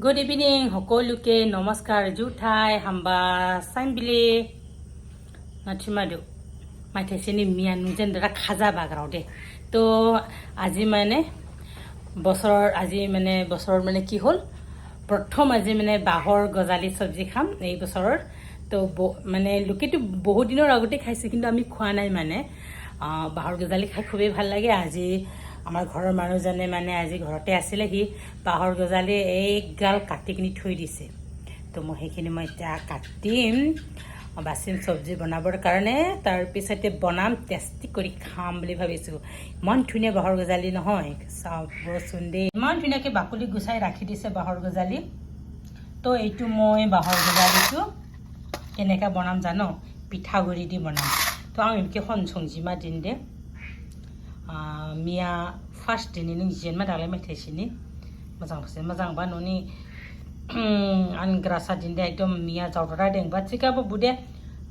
Good evening, Hokoluke, Namaskar, Jutai, Hamba, Sambili, Nachimadu. My Tessini, me and Nujan, the Kaza background. To Azimane, Bosor, Azimane, Bosor Maneki hole, Protom Azimane, Bahor, Gozali Subjicam, a Bosor, to Mane, look at Bohodino Ragotic, I second Ami Kwana Mane, Bahor Gozali Hakuve Halage, Azi. আমাৰ ঘৰৰ মানুহজনে মানে আজি ঘৰতে আছিল হি বাহৰ গজালি একগাল কাটি কিনি থৈ দিছে তো মই হেখিনি মই এতিয়া কাটিম বাসিম সবজি বনাবৰ কাৰণে তাৰ পিছতে বনাম টেষ্টি কৰি খাম বুলি ভাবিছো মন ধুনিয়া বাহৰ গজালি নহয় চাও বসুন্দে মন ধুনিয়াকে বাকলি গুছাই ৰাখি দিছে বাহৰ গজালি তো এইটো মই বাহৰ গজালিটো কেনেকা বনাম জানো পিঠাগুৰি দি বনাম তো আমি এমকে খন সংজিমা দিন দে Mia first din ini jen ma dalai mai thesini mazang ba noni an grasa din de ekdom mia jawra deng ba chika bo bude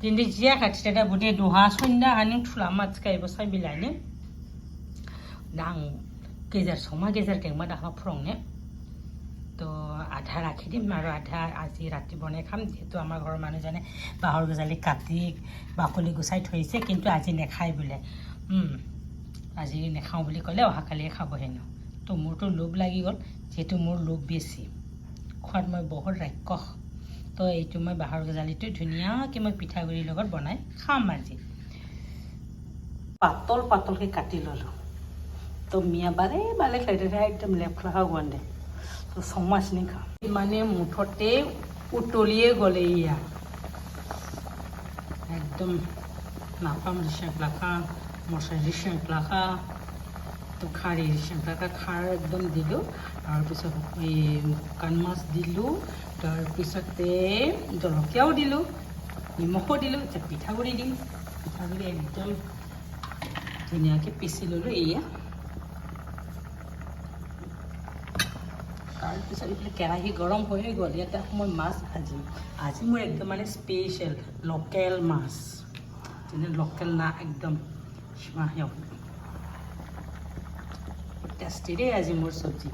din de jia khathi da bude doha sonda aning thula ma chkai bo sai bilani dang gejar soma gejar deng ma da ha prong ne to আধা ৰাখি দিম আৰু আধা আজি ৰাতি বনাই খাম যেটো আমাৰ ঘৰৰ মানুহ জানে বাহৰ গজালি কাটি বাকলি গুছাই থৈছে কিন্তু আজি নেখাই বলে আজি নেখাও বুলি কলে অহাকালি খাব হেনো তো মোৰটো লোভ লাগি গল যেটো মোৰ লোভ বেছি খোৱাত মই বহুত ৰাক্ষস তো এইটো মই বাহৰ গজালিটো ধুনিয়াকে মই পিঠাগুৰি লগত বনাই খাম আজি পাতল পাতলকে কাটি ললো তো মিয়া বালে খাইতে একদম লেফখলা গন্দে তো সমাজ নি খা মানে মুঠতে উতলিয়ে গলে ইয়া একদম নাপাম রিশাকলাখা মশলা রিশাকলাখা তো খাৰি ৰিশাকলাখা খাৰ একদম দিলো তাৰ পিছত এই কান মাছ দিলো তাৰ পিছতে জলকীয়াও দিলো নিমখো দিলো যে পিঠাগুৰি দিম পিঠাগুৰি একদম ধুনীয়াকে পিছি ললো এয়া তাৰ পিছত এইফালে কেৰাহী গৰম হৈ গ'ল ইয়াতে মই মাছ ভাজিম আজি মোৰ একদম মানে স্পেচিয়েল লোকেল মাছ যেনে লোকেল না একদম টেষ্টি দেই আজি মোৰ চব্জি